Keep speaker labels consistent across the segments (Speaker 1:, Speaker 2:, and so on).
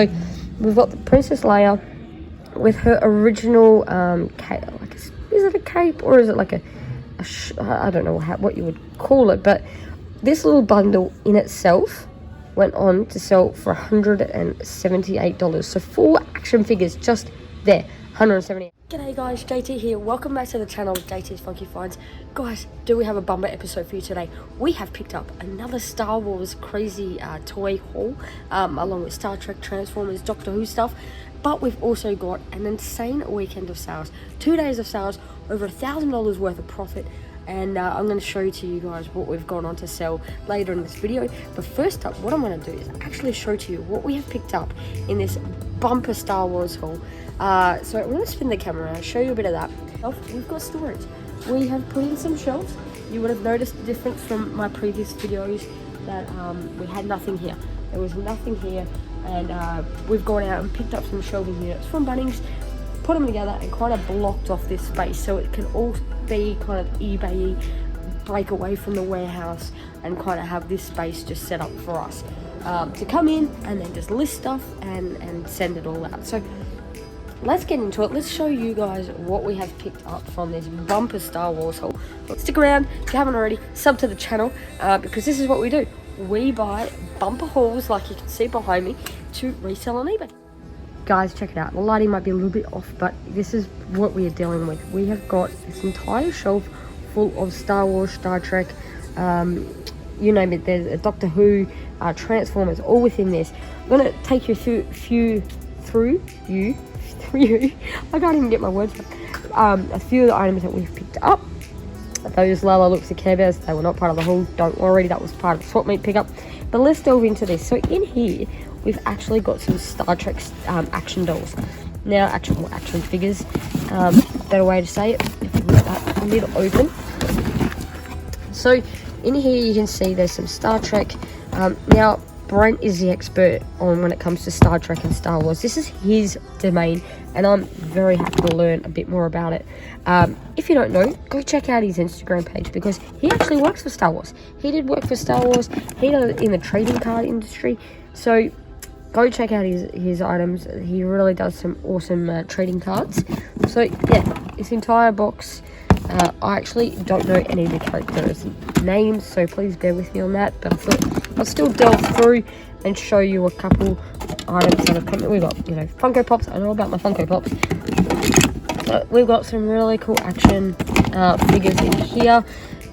Speaker 1: So we've got the Princess Leia with her original cape. Like, is it a cape or is it like I don't know what you would call it, but this little bundle in itself went on to sell for $178. So 4 action figures just there, $178. G'day guys, JT here. Welcome back to the channel, JT's Funky Finds. Guys, do we have a bumper episode for you today? We have picked up another Star Wars crazy toy haul, along with Star Trek, Transformers, Doctor Who stuff. But we've also got an insane weekend of sales. 2 days of sales, over $1,000 worth of profit. And I'm going to show to you guys what we've gone on to sell later in this video. But first up, what I'm going to do is actually show to you what we have picked up in this bumper Star Wars haul. So I'm going to spin the camera and show you a bit of that. We've got storage. We have put in some shelves. You would have noticed the difference from my previous videos that we had nothing here. There was nothing here, and we've gone out and picked up some shelving units from Bunnings, put them together and kind of blocked off this space so it can all be kind of eBay-y, break away from the warehouse and kind of have this space just set up for us to come in and then just list stuff and send it all out. So let's get into it. Let's show you guys what we have picked up from this bumper Star Wars haul. Stick around if you haven't already, sub to the channel because this is what we do. We buy bumper hauls like you can see behind me to resell on eBay. Guys, check it out. The lighting might be a little bit off, but this is what we are dealing with. We have got this entire shelf full of Star Wars, Star Trek, you name it. There's a Doctor Who, Transformers, all within this. I'm going to take you through I can't even get my words out. A few of the items that we've picked up. Those Lala looks of Care Bears, they were not part of the haul. Don't worry, that was part of the swap meet pickup. But let's delve into this. So in here, we've actually got some Star Trek action dolls. Now, action figures. Better way to say it. If we get that lid open. So in here, you can see there's some Star Trek. Now, Brent is the expert on when it comes to Star Trek and Star Wars. This is his domain, and I'm very happy to learn a bit more about it. If you don't know, go check out his Instagram page because he actually works for Star Wars. He did work for Star Wars. He does it in the trading card industry. So go check out his items. He really does some awesome trading cards. So yeah, this entire box. I actually don't know any of the characters' names, so please bear with me on that. But I thought I'll still delve through and show you a couple items that have come. We've got, Funko Pops. I know about my Funko Pops. But we've got some really cool action figures in here.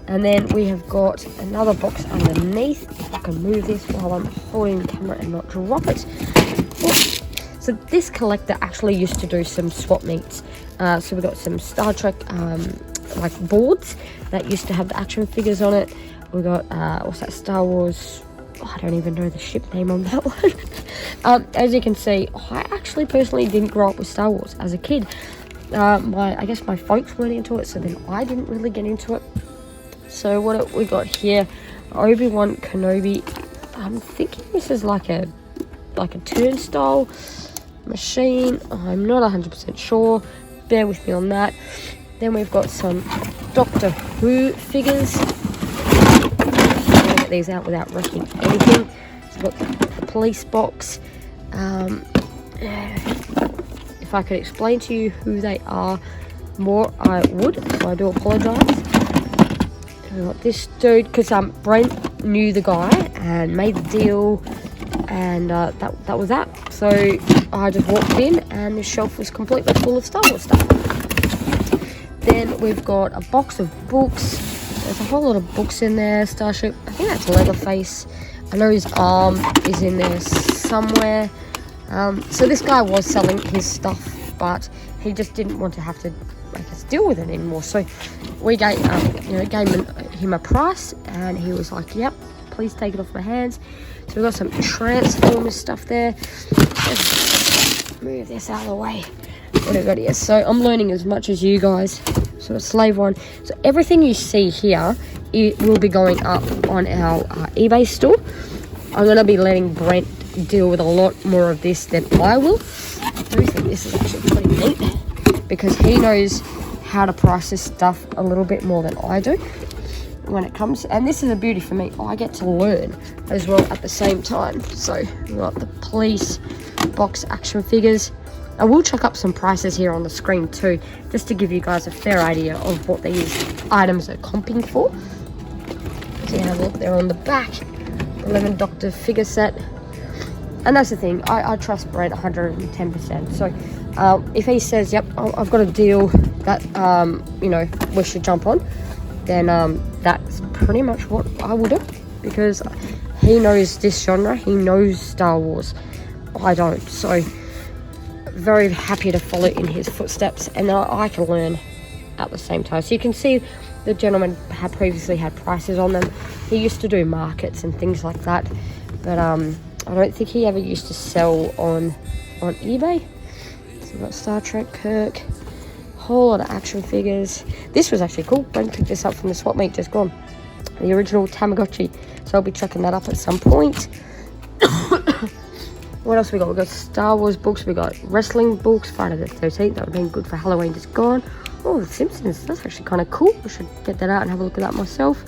Speaker 1: And then we have got another box underneath. If I can move this while I'm holding the camera and not drop it. Oops. So this collector actually used to do some swap meets. So we've got some Star Trek like boards that used to have the action figures on it. We got what's that, Star Wars, I don't even know the ship name on that one. As you can see, I actually personally didn't grow up with Star Wars as a kid. I guess my folks weren't into it, so then I didn't really get into it. So what we got here, Obi-Wan Kenobi. I'm thinking this is like a turnstile machine. I'm not 100% sure. Bear with me on that. Then we've got some Doctor Who figures. I'm going to get these out without wrecking anything. So we've got the police box. If I could explain to you who they are more, I would. So I do apologise. We've got this dude, because Brent knew the guy and made the deal. And that was that. So I just walked in and the shelf was completely full of Star Wars stuff. Then we've got a box of books. There's a whole lot of books in there. Starship, I think that's Leatherface. I know his arm is in there somewhere. So this guy was selling his stuff, but he just didn't want to have to make us deal with it anymore. So we gave him a price, and he was like, "Yep, please take it off my hands." So we've got some Transformers stuff there. Let's move this out of the way. What have I got here? So I'm learning as much as you guys. So a slave one. So everything you see here, it will be going up on our eBay store. I'm going to be letting Brent deal with a lot more of this than I will. I do think this is actually pretty neat because he knows how to price this stuff a little bit more than I do when it comes, and this is a beauty for me. I get to learn as well at the same time. So we've got the police box action figures. I will chuck up some prices here on the screen too, just to give you guys a fair idea of what these items are comping for. So have a look there on the back, 11 Doctor figure set. And that's the thing, I trust Brent 110%. So if he says, yep, I've got a deal that, you know, we should jump on, then that's pretty much what I will do. Because he knows this genre, he knows Star Wars. I don't. So very happy to follow in his footsteps, and I can learn at the same time. So you can see the gentleman had previously had prices on them. He used to do markets and things like that, but I don't think he ever used to sell on eBay. So we've got Star Trek Kirk, whole lot of action figures. This was actually cool. Brent picked this up from the swap meet just gone. The original Tamagotchi. So I'll be checking that up at some point. What else we got? We got Star Wars books. We got wrestling books. Friday the 13th. That would have been good for Halloween just gone. Oh, The Simpsons. That's actually kind of cool. I should get that out and have a look at that myself.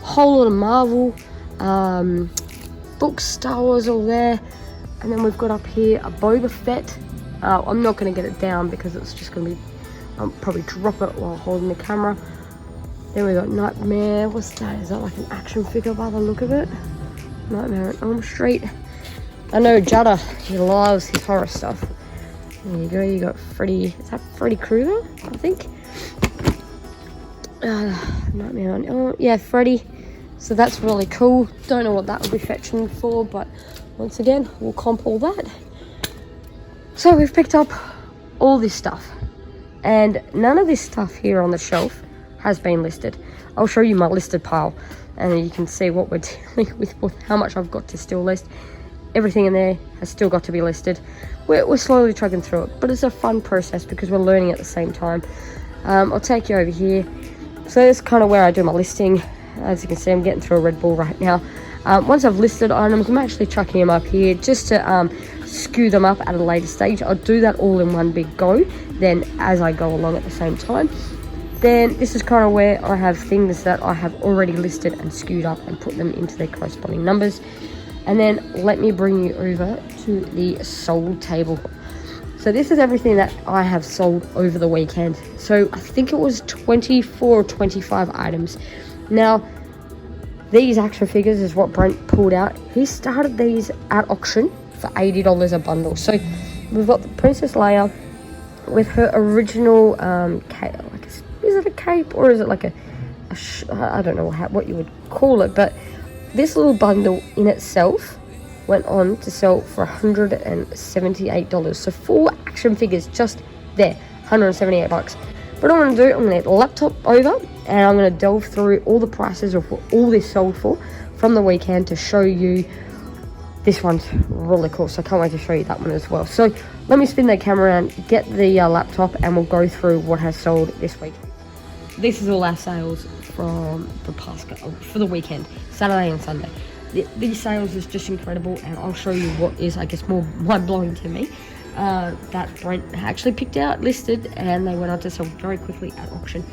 Speaker 1: Whole lot of Marvel books, Star Wars all there. And then we've got up here a Boba Fett. I'm not going to get it down because it's just going to be... I'll probably drop it while holding the camera. Then we got Nightmare. What's that? Is that like an action figure by the look of it? Nightmare on Elm Street. I know Judder, he loves his horror stuff. There you go, you got Freddy, is that Freddy Krueger, I think? Nightmare on, oh yeah, Freddy. So that's really cool. Don't know what that will be fetching for, but once again, we'll comp all that. So we've picked up all this stuff, and none of this stuff here on the shelf has been listed. I'll show you my listed pile, and you can see what we're dealing with how much I've got to still list. Everything in there has still got to be listed. We're slowly trucking through it, but it's a fun process because we're learning at the same time. I'll take you over here. So that's kind of where I do my listing. As you can see, I'm getting through a Red Bull right now. Once I've listed items, I'm actually chucking them up here just to skew them up at a later stage. I'll do that all in one big go, then as I go along at the same time. Then this is kind of where I have things that I have already listed and skewed up and put them into their corresponding numbers. And then let me bring you over to the sold table. So this is everything that I have sold over the weekend. So I think it was 24 or 25 items. Now, these action figures is what Brent pulled out. He started these at auction for $80 a bundle. So we've got the Princess Leia with her original cape. Is it a cape or is it like I don't know what you would call it, but this little bundle in itself went on to sell for $178. So 4 action figures just there, $178. What I'm going to do, I'm going to get the laptop over and I'm going to delve through all the prices of what all this sold for from the weekend to show you. This one's really cool, so I can't wait to show you that one as well. So let me spin the camera around, get the laptop, and we'll go through what has sold this week. This is all our sales from the past, for the weekend, Saturday and Sunday. These sales is just incredible, and I'll show you what is, I guess, more mind-blowing to me. That Brent actually picked out, listed, and they went on to sell very quickly at auction.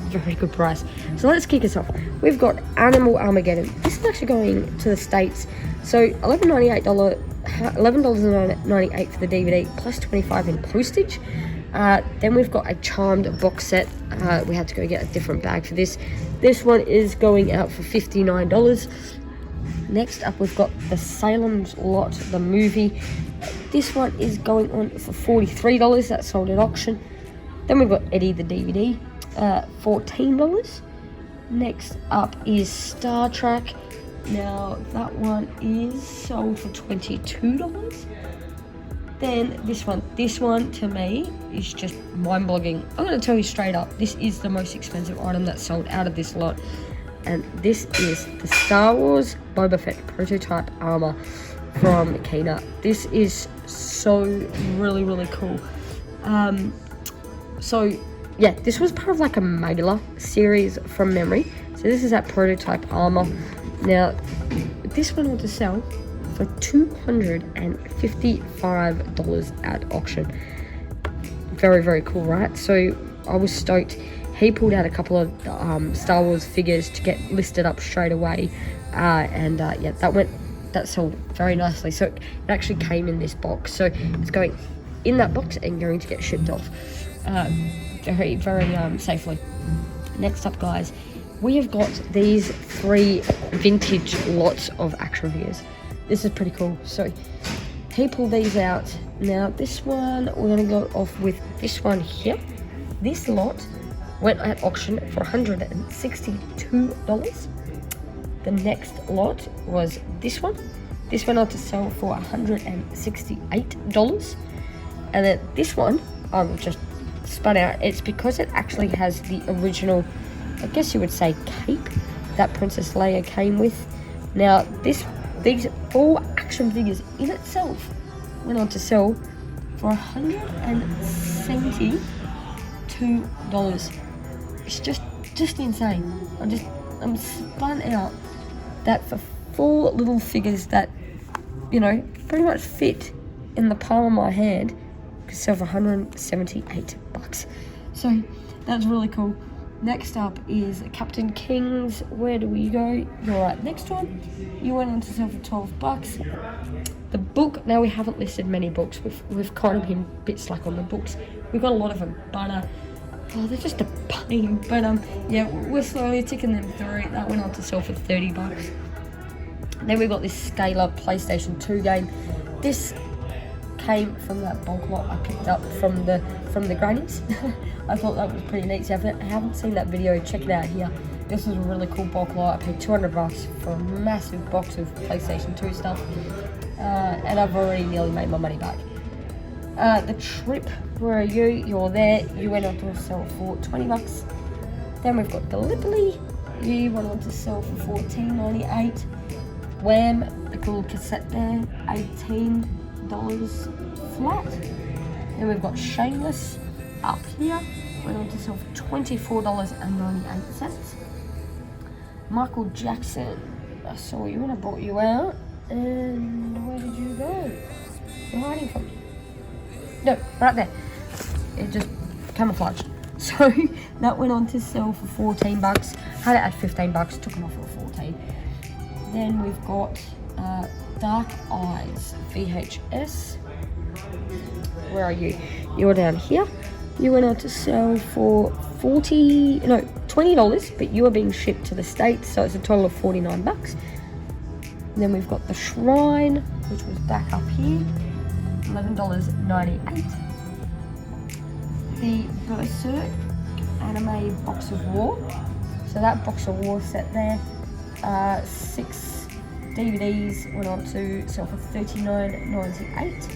Speaker 1: Very good price. So let's kick us off. We've got Animal Armageddon. This is actually going to the States. So $11.98 for the DVD, plus $25 in postage. Then we've got a Charmed box set. We had to go get a different bag for this. This one is going out for $59. Next up, we've got the Salem's Lot, the movie. This one is going on for $43. That's sold at auction. Then we've got Eddie the DVD, $14. Next up is Star Trek. Now that one is sold for $22. Then this one to me is just mind-boggling. I'm going to tell you straight up, this is the most expensive item that's sold out of this lot. And this is the Star Wars Boba Fett prototype armor from Kina. This is so really, really cool. So yeah, this was part of like a mailer series from memory. So this is that prototype armor. Now, this went on to sell for $255 at auction. Very, very cool, right? So I was stoked. He pulled out a couple of Star Wars figures to get listed up straight away, yeah, that that sold very nicely. So it actually came in this box. So it's going in that box and going to get shipped off very safely. Next up, guys, we have got these 3 vintage lots of action figures. This is pretty cool. So he pulled these out. Now this one, we're going to go off with this one here. This lot went at auction for $162. The next lot was this one. This went on to sell for $168. And then this one, just spun out. It's because it actually has the original, I guess you would say, cape that Princess Leia came with. Now these 4 action figures in itself went on to sell for $172. It's just insane. I'm spun out that for 4 little figures that, you know, pretty much fit in the palm of my hand, could sell for $178. So that's really cool. Next up is Captain King's. Where do we go? You're right, next one. You went on to sell for $12. The book, now we haven't listed many books. We've kind of been a bit slack on the books. We've got a lot of them, but they're just a pain. But yeah, we're slowly ticking them through. That went on to sell for $30. Then we got this Scalar PlayStation 2 game. This came from that bulk lot I picked up from the grannies. I thought that was pretty neat. So if you haven't seen that video, check it out here. This was a really cool bulk lot. I paid $200 for a massive box of PlayStation 2 stuff, and I've already nearly made my money back. The Trip, where are you? You're there. You went on to sell for $20. Then we've got Gallipoli. You went on to sell for $14.98. Wham, the cool cassette there, $18 flat. Then we've got Shameless up here, went on to sell for $24.98. Michael Jackson, I saw you and I brought you out. And where did you go? You're hiding from me. No, right there. It just camouflaged. So that went on to sell for $14. Had it at $15, took it off for $14. Then we've got Dark Eyes VHS. Where are you? You're down here. You went on to sell for $20, but you are being shipped to the States, so it's a total of $49. And then we've got the Shrine, which was back up here, $11.98. The Berserk anime box of war. So that box of war set there, 6 DVDs went on to sell for $39.98.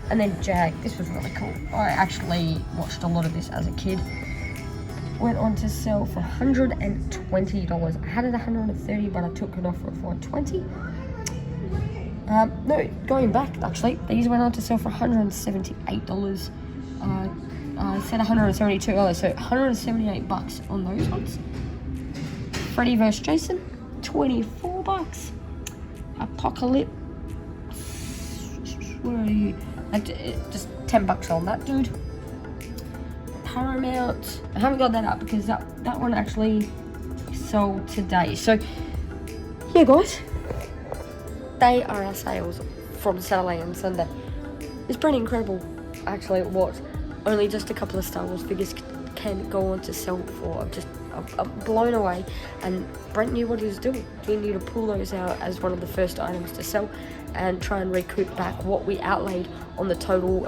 Speaker 1: And then Jag, this was really cool. I actually watched a lot of this as a kid. Went on to sell for $120. I had it $130, but I took it off for $120. No, going back actually, these went on to sell for $178. I said $172 earlier, so $178 on those ones. Freddy vs. Jason, $24. Apocalypse, where are you? Just $10 on that dude. Paramount, I haven't got that up because that one actually sold today. So yeah, guys, they are our sales from Saturday and Sunday. It's pretty incredible actually what only just a couple of Star Wars figures can go on to sell for. I'm blown away, and Brent knew what he was doing. He knew to pull those out as one of the first items to sell and try and recoup back what we outlaid on the total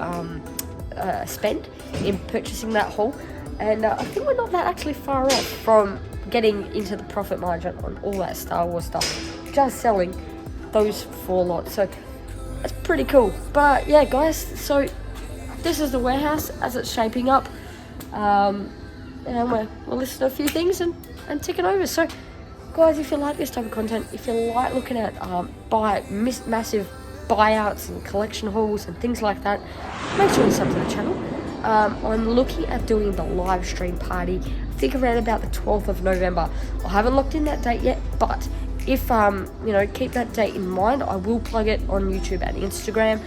Speaker 1: spend in purchasing that haul. And I think we're not that actually far off from getting into the profit margin on all that Star Wars stuff, just selling those 4 lots. So that's pretty cool. But yeah, guys, so this is the warehouse as it's shaping up. And we'll listen to a few things and tick it over. So guys, if you like this type of content, if you like looking at massive buyouts and collection hauls and things like that, make sure you sub to the channel. I'm looking at doing the live stream party, I think around about the 12th of November. I haven't locked in that date yet, but if keep that date in mind. I will plug it on YouTube and Instagram,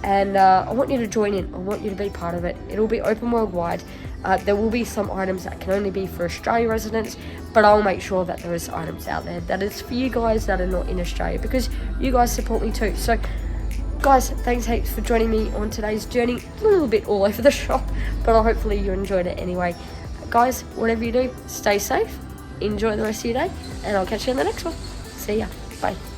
Speaker 1: and I want you to join in. I want you to be part of it. It'll be open worldwide. There will be some items that can only be for Australia residents, but I'll make sure that there is items out there that is for you guys that are not in Australia, because you guys support me too. So guys, thanks heaps for joining me on today's journey. It's a little bit all over the shop, but hopefully you enjoyed it anyway. Guys, whatever you do, stay safe, enjoy the rest of your day, and I'll catch you in the next one. See ya. Bye.